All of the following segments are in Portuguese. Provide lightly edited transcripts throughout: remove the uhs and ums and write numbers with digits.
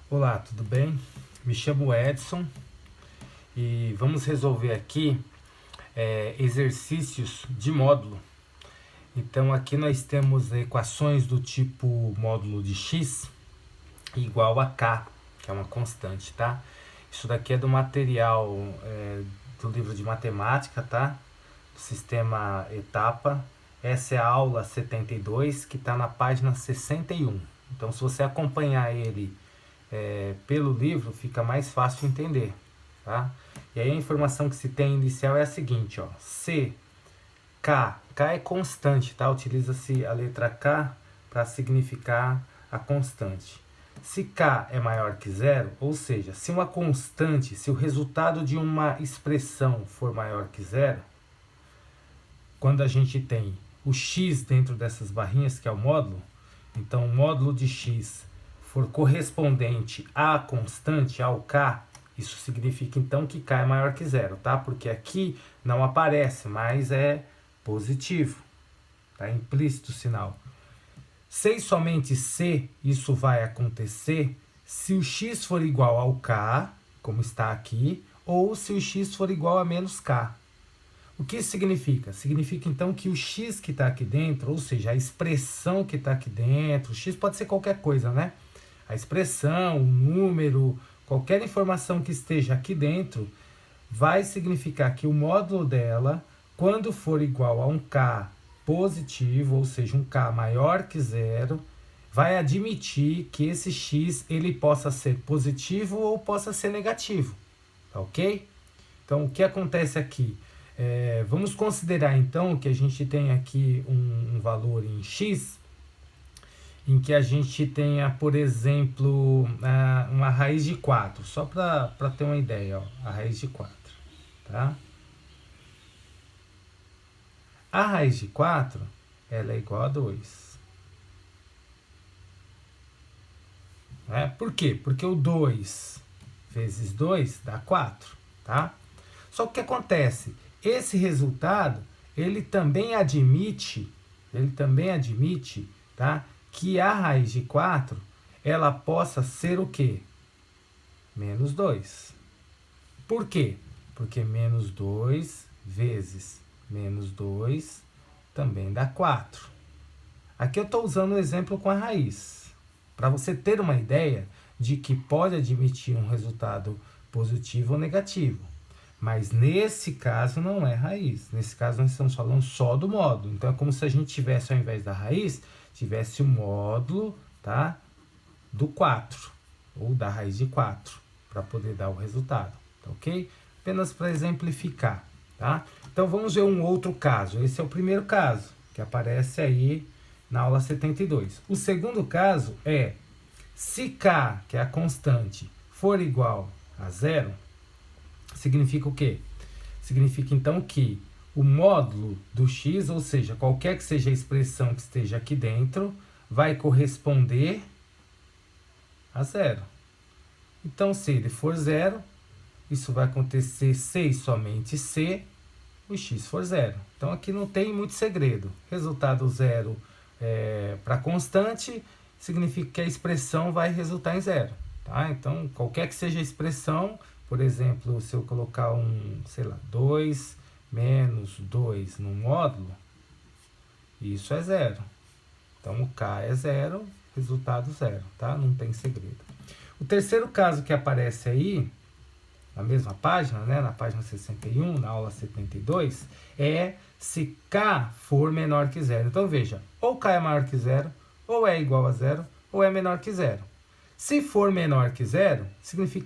Olá, tudo bem? Me chamo Edson e vamos resolver aqui exercícios de módulo. Então aqui nós temos equações do tipo módulo de x igual a k, que é uma constante, tá? Isso daqui é do material do livro de matemática, tá? Do sistema etapa. Essa é a aula 72, que está na página 61. Então se você acompanhar ele pelo livro, fica mais fácil de entender, tá? E aí a informação que se tem inicial é a seguinte, ó, K é constante, tá? Utiliza-se a letra K para significar a constante. Se K é maior que zero, ou seja, se uma constante, se o resultado de uma expressão for maior que zero, quando a gente tem o x dentro dessas barrinhas, que é o módulo, então o módulo de x for correspondente à constante, ao k, isso significa então que k é maior que zero, tá? Porque aqui não aparece, mas é positivo, tá? Implícito o sinal. Se e somente se isso vai acontecer se o x for igual ao k, como está aqui, ou se o x for igual a menos k. O que isso significa? Significa então que o x que está aqui dentro, ou seja, a expressão que está aqui dentro, o x pode ser qualquer coisa, né? A expressão, o número, qualquer informação que esteja aqui dentro, vai significar que o módulo dela, quando for igual a um k positivo, ou seja, um k maior que zero, vai admitir que esse x ele possa ser positivo ou possa ser negativo, tá ok? Então, o que acontece aqui? Vamos considerar então que a gente tem aqui um valor em x, em que a gente tenha, por exemplo, uma raiz de 4, só para ter uma ideia, ó, a raiz de 4, tá? A raiz de 4, ela é igual a 2. Né? Por quê? Porque o 2 vezes 2 dá 4, tá? Só que o que acontece? Esse resultado, ele também admite, tá? Que a raiz de 4, ela possa ser o quê? Menos 2. Por quê? Porque menos 2 vezes menos 2 também dá 4. Aqui eu estou usando o exemplo com a raiz, para você ter uma ideia de que pode admitir um resultado positivo ou negativo. Mas nesse caso não é raiz. Nesse caso nós estamos falando só do módulo. Então é como se a gente tivesse, ao invés da raiz, tivesse o módulo, tá, do 4, ou da raiz de 4, para poder dar o resultado, tá ok? Apenas para exemplificar, tá? Então vamos ver um outro caso. Esse é o primeiro caso, que aparece aí na aula 72. O segundo caso é, se k, que é a constante, for igual a zero, significa o quê? Significa então que o módulo do x, ou seja, qualquer que seja a expressão que esteja aqui dentro, vai corresponder a zero. Então, se ele for zero, isso vai acontecer se e somente se o x for zero. Então, aqui não tem muito segredo. Resultado zero para constante significa que a expressão vai resultar em zero. Tá? Então, qualquer que seja a expressão, por exemplo, se eu colocar 2 menos 2 no módulo, isso é zero. Então, o k é zero, resultado zero, tá? Não tem segredo. O terceiro caso que aparece aí, na mesma página, né, na página 61, na aula 72, é se k for menor que zero. Então, veja, ou k é maior que zero, ou é igual a zero, ou é menor que zero. Se for menor que zero, significa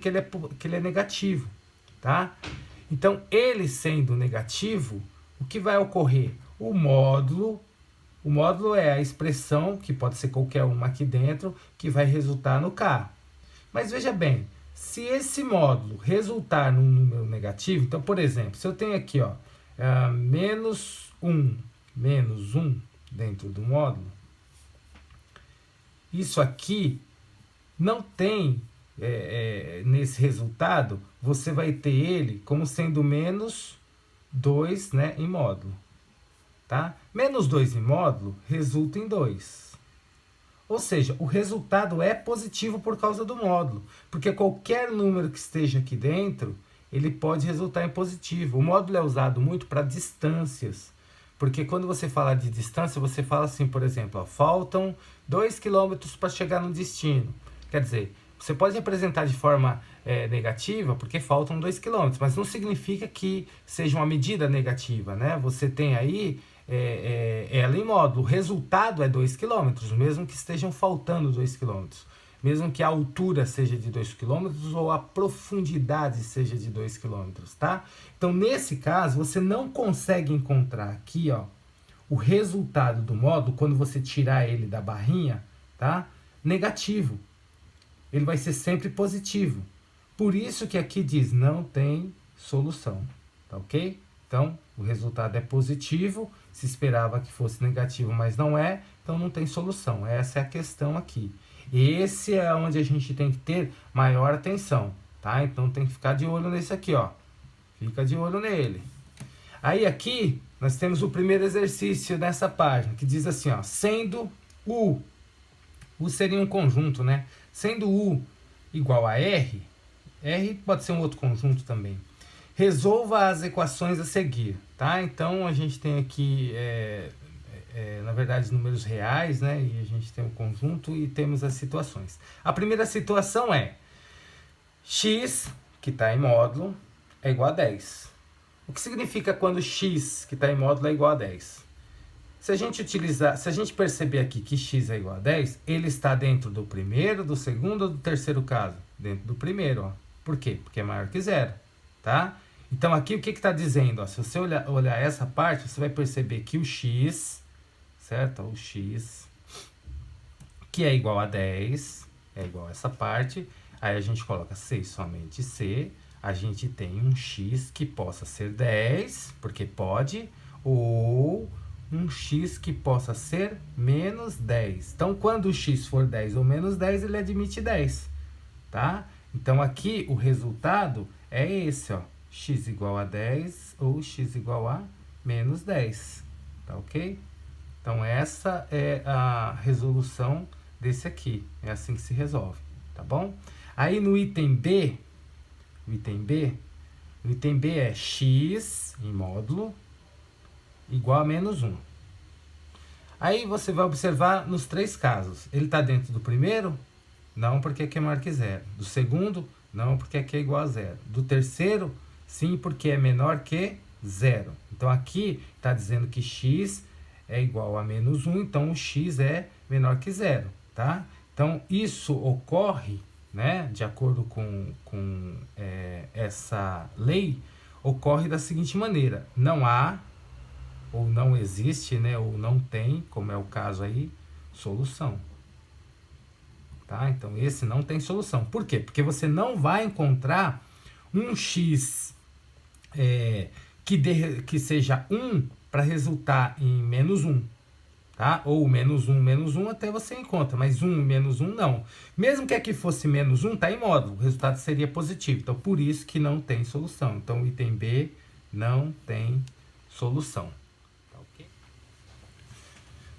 que ele é negativo, tá? Então, ele sendo negativo, o que vai ocorrer? O módulo é a expressão, que pode ser qualquer uma aqui dentro, que vai resultar no k. Mas veja bem, se esse módulo resultar num número negativo, então, por exemplo, se eu tenho aqui, ó, menos 1 dentro do módulo, isso aqui não tem, nesse resultado, você vai ter ele como sendo menos 2, né, em módulo. Tá? Menos 2 em módulo resulta em 2. Ou seja, o resultado é positivo por causa do módulo, porque qualquer número que esteja aqui dentro, ele pode resultar em positivo. O módulo é usado muito para distâncias, porque quando você fala de distância, você fala assim, por exemplo, ó, faltam 2 km para chegar no destino. Quer dizer, você pode representar de forma negativa, porque faltam 2 km, mas não significa que seja uma medida negativa, né? Você tem aí ela em módulo. O resultado é 2 km, mesmo que estejam faltando 2 km. Mesmo que a altura seja de 2 km ou a profundidade seja de 2 km, tá? Então, nesse caso, você não consegue encontrar aqui, ó, o resultado do módulo, quando você tirar ele da barrinha, tá? Negativo. Ele vai ser sempre positivo. Por isso que aqui diz, não tem solução, tá ok? Então, o resultado é positivo, se esperava que fosse negativo, mas não é, então não tem solução. Essa é a questão aqui. Esse é onde a gente tem que ter maior atenção, tá? Então tem que ficar de olho nesse aqui, ó. Fica de olho nele. Aí aqui, nós temos o primeiro exercício dessa página, que diz assim, ó, sendo U seria um conjunto, né? Sendo U igual a R pode ser um outro conjunto também. Resolva as equações a seguir, tá? Então, a gente tem aqui, na verdade, números reais, né? E a gente tem um conjunto e temos as situações. A primeira situação é x, que está em módulo, é igual a 10. O que significa quando x, que está em módulo, é igual a 10? Se a gente perceber aqui que x é igual a 10, ele está dentro do primeiro, do segundo ou do terceiro caso? Dentro do primeiro, ó. Por quê? Porque é maior que zero, tá? Então aqui o que está dizendo? Ó, se você olhar essa parte, você vai perceber que o x, certo? O x, que é igual a 10, é igual a essa parte. Aí a gente coloca C somente C. A gente tem um x que possa ser 10, porque pode, ou um x que possa ser menos 10. Então, quando o x for 10 ou menos 10, ele admite 10, tá? Então, aqui o resultado é esse, ó, x igual a 10 ou x igual a menos 10, tá ok? Então, essa é a resolução desse aqui, é assim que se resolve, tá bom? Aí, no item B, o item B é x em módulo igual a menos 1. Aí você vai observar nos três casos. Ele está dentro do primeiro? Não, porque aqui é maior que zero. Do segundo? Não, porque aqui é igual a zero. Do terceiro? Sim, porque é menor que zero. Então, aqui está dizendo que x é igual a menos 1, então o x é menor que zero, tá? Então, isso ocorre, né, de acordo com essa lei, ocorre da seguinte maneira: não há, ou não existe, né, ou não tem, como é o caso aí, solução. Tá? Então, esse não tem solução. Por quê? Porque você não vai encontrar um x que seja 1 para resultar em menos 1. Tá? Ou menos 1 até você encontra, mas 1 menos 1 não. Mesmo que aqui fosse menos 1, está em módulo, o resultado seria positivo. Então, por isso que não tem solução. Então, o item B não tem solução. Tá, okay?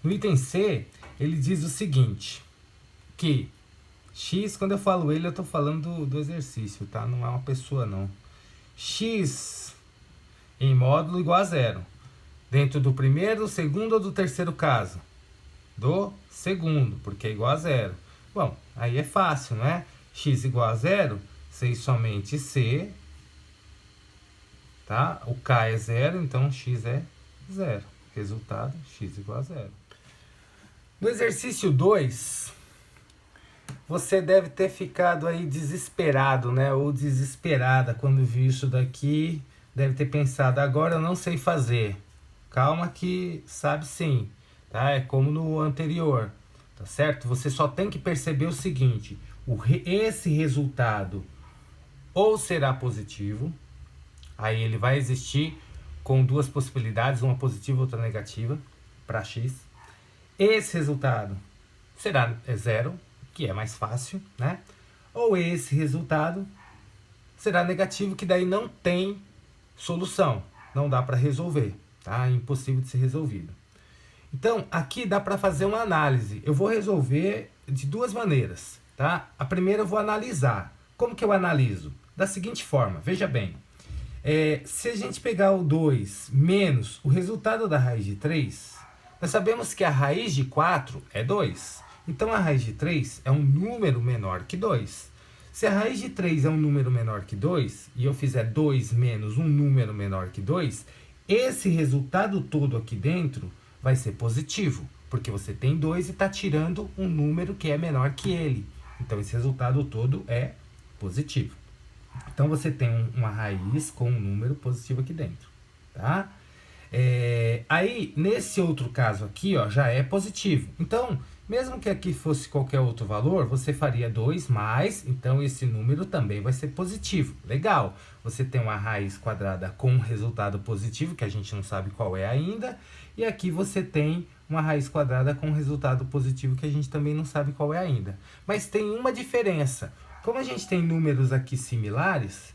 No item C, ele diz o seguinte, que x, quando eu falo ele, eu estou falando do exercício, tá? Não é uma pessoa, não. X em módulo igual a zero. Dentro do primeiro, do segundo ou do terceiro caso? Do segundo, porque é igual a zero. Bom, aí é fácil, não é? X igual a zero, C e somente C. Tá? O K é zero, então X é zero. Resultado, X igual a zero. No exercício 2, você deve ter ficado aí desesperado, né? Ou desesperada quando viu isso daqui. Deve ter pensado, agora eu não sei fazer. Calma que sabe sim, tá? É como no anterior, tá certo? Você só tem que perceber o seguinte, esse resultado ou será positivo, aí ele vai existir com duas possibilidades, uma positiva e outra negativa, para x. Esse resultado será zero, que é mais fácil, né? Ou esse resultado será negativo, que daí não tem solução, não dá para resolver. Tá? É impossível de ser resolvido. Então, aqui dá para fazer uma análise. Eu vou resolver de duas maneiras, tá? A primeira eu vou analisar. Como que eu analiso? Da seguinte forma, veja bem. Se a gente pegar o 2 menos o resultado da raiz de 3, nós sabemos que a raiz de 4 é 2. Então, a raiz de 3 é um número menor que 2. Se a raiz de 3 é um número menor que 2, e eu fizer 2 menos um número menor que 2, esse resultado todo aqui dentro vai ser positivo, porque você tem 2 e está tirando um número que é menor que ele. Então, esse resultado todo é positivo. Então, você tem uma raiz com um número positivo aqui dentro, tá? Aí, nesse outro caso aqui, ó, já é positivo. Então, mesmo que aqui fosse qualquer outro valor, você faria 2 mais, então esse número também vai ser positivo. Legal, você tem uma raiz quadrada com um resultado positivo, que a gente não sabe qual é ainda, e aqui você tem uma raiz quadrada com um resultado positivo, que a gente também não sabe qual é ainda. Mas tem uma diferença. Como a gente tem números aqui similares,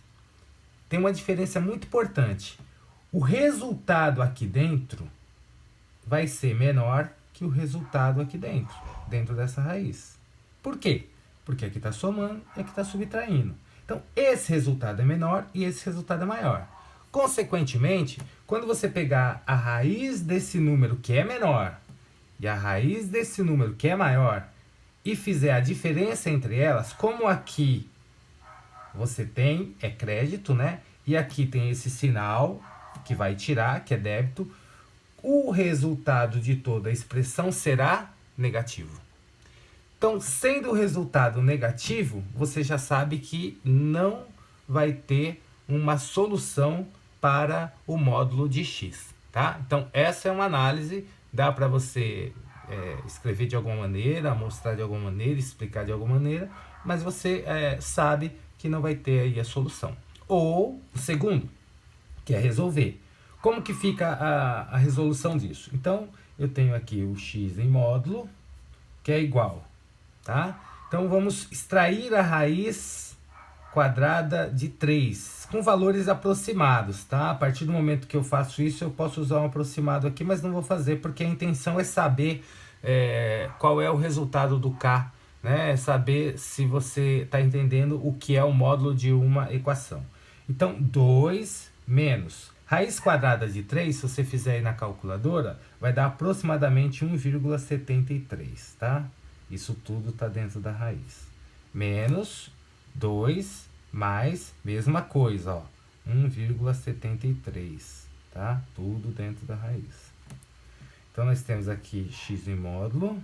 tem uma diferença muito importante. O resultado aqui dentro vai ser menor que o resultado aqui dentro dessa raiz. Por quê? Porque aqui está somando e aqui está subtraindo. Então, esse resultado é menor e esse resultado é maior. Consequentemente, quando você pegar a raiz desse número que é menor e a raiz desse número que é maior e fizer a diferença entre elas, como aqui você tem, é crédito, né? E aqui tem esse sinal que vai tirar, que é débito, o resultado de toda a expressão será negativo. Então, sendo o resultado negativo, você já sabe que não vai ter uma solução para o módulo de x, tá? Então, essa é uma análise, dá para você escrever de alguma maneira, mostrar de alguma maneira, explicar de alguma maneira, mas você sabe que não vai ter aí a solução. Ou, o segundo, que é resolver. Como que fica a resolução disso? Então, eu tenho aqui o x em módulo, que é igual, tá? Então, vamos extrair a raiz quadrada de 3, com valores aproximados, tá? A partir do momento que eu faço isso, eu posso usar um aproximado aqui, mas não vou fazer, porque a intenção é saber qual é o resultado do k, né? É saber se você está entendendo o que é o módulo de uma equação. Então, 2 menos raiz quadrada de 3, se você fizer aí na calculadora, vai dar aproximadamente 1,73, tá? Isso tudo está dentro da raiz. Menos 2 mais, mesma coisa, ó, 1,73, tá? Tudo dentro da raiz. Então, nós temos aqui x em módulo.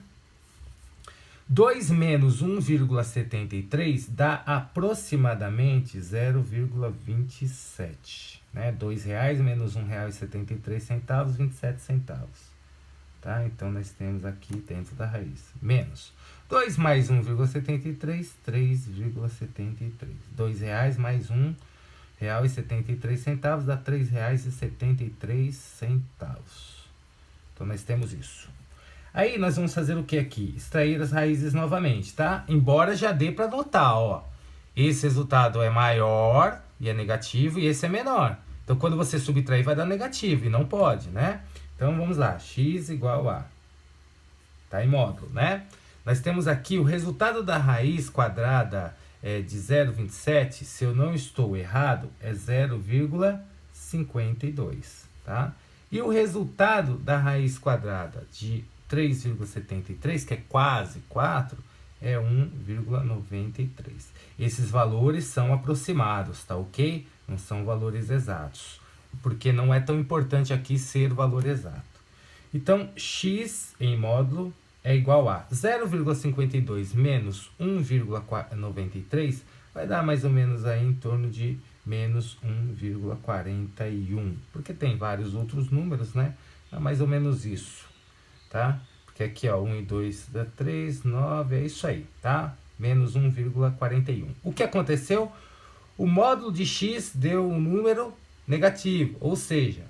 2 menos 1,73 dá aproximadamente 0,27. Né? R$2 menos R$1,73, 27 centavos. Tá? Então, nós temos aqui dentro da raiz. Menos 2 mais 1,73, 3,73. R$2 mais R$1,73 dá R$3,73. Então, nós temos isso. Aí, nós vamos fazer o que aqui? Extrair as raízes novamente, tá? Embora já dê para notar, ó. Esse resultado é maior e é negativo, e esse é menor. Então, quando você subtrair, vai dar negativo, e não pode, né? Então, vamos lá. X igual a... Tá em módulo, né? Nós temos aqui o resultado da raiz quadrada de 0,27, se eu não estou errado, é 0,52, tá? E o resultado da raiz quadrada de 3,73, que é quase 4, é 1,93. Esses valores são aproximados, tá ok? Não são valores exatos, porque não é tão importante aqui ser valor exato. Então, x em módulo é igual a 0,52 menos 1,93, vai dar mais ou menos aí em torno de menos 1,41, porque tem vários outros números, né? É mais ou menos isso, tá? Porque aqui, ó, 1 e 2 dá 3, 9, é isso aí, tá? Menos 1,41. O que aconteceu? O módulo de x deu um número negativo, ou seja,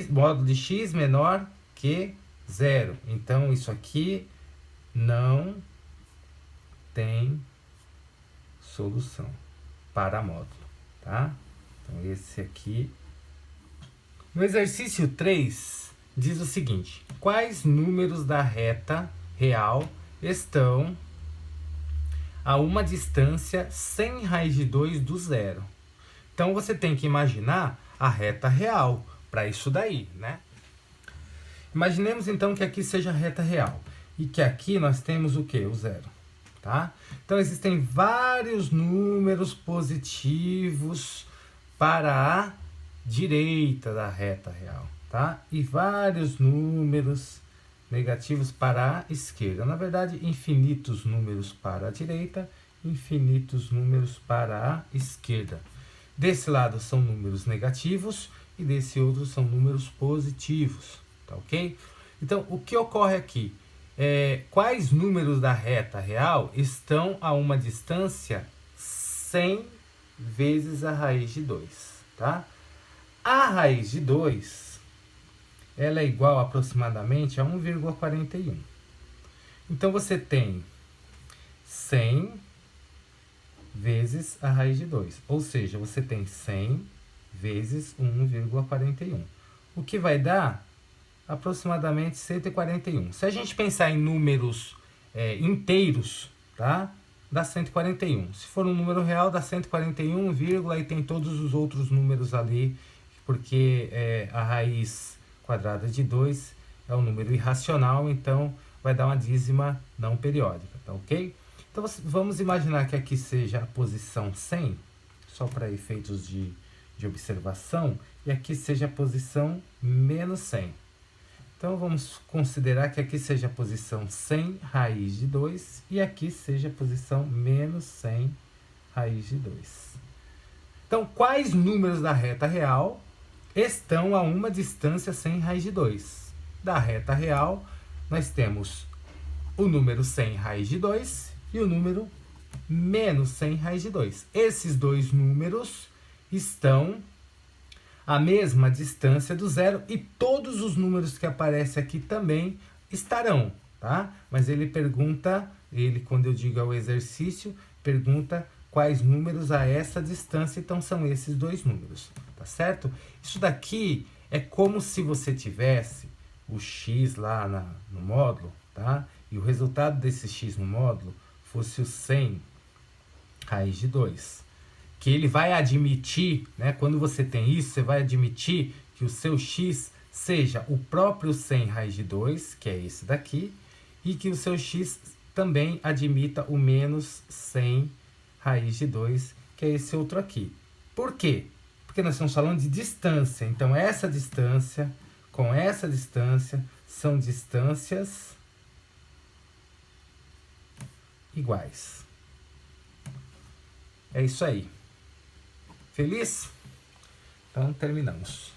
módulo de x menor que 0. Então, isso aqui não tem solução para módulo, tá? Então, esse aqui. No exercício 3, diz o seguinte: quais números da reta real estão a uma distância sem raiz de 2 do zero? Então você tem que imaginar a reta real para isso daí, né? Imaginemos então que aqui seja a reta real e que aqui nós temos o que? O zero, tá? Então existem vários números positivos para a direita da reta real, tá? E vários números negativos para a esquerda. Na verdade, infinitos números para a direita, infinitos números para a esquerda. Desse lado são números negativos e desse outro são números positivos, tá ok? Então, o que ocorre aqui? Quais números da reta real estão a uma distância 100 vezes a raiz de 2, tá? A raiz de 2, ela é igual aproximadamente a 1,41. Então, você tem 100 vezes a raiz de 2. Ou seja, você tem 100 vezes 1,41. O que vai dar aproximadamente 141. Se a gente pensar em números inteiros, tá? Dá 141. Se for um número real, dá 141, e tem todos os outros números ali, porque a raiz quadrada de 2 é um número irracional, então vai dar uma dízima não periódica, tá ok? Então vamos imaginar que aqui seja a posição 100, só para efeitos de observação, e aqui seja a posição menos 100. Então vamos considerar que aqui seja a posição 100 raiz de 2 e aqui seja a posição menos 100 raiz de 2. Então, quais números da reta real estão a uma distância 100 raiz de 2? Da reta real, nós temos o número 100 raiz de 2 e o número menos 100 raiz de 2. Esses dois números estão a mesma distância do zero e todos os números que aparecem aqui também estarão, tá? Mas ele pergunta, quando eu digo ao exercício, pergunta quais números a essa distância, então são esses dois números, tá certo? Isso daqui é como se você tivesse o x lá no módulo, tá? E o resultado desse x no módulo fosse o 100 raiz de 2. Que ele vai admitir, né, quando você tem isso, você vai admitir que o seu x seja o próprio 100 raiz de 2, que é esse daqui, e que o seu x também admita o menos 100 raiz de 2, que é esse outro aqui. Por quê? Porque nós estamos falando de distância. Então, essa distância com essa distância são distâncias iguais. É isso aí. Feliz? Então, terminamos.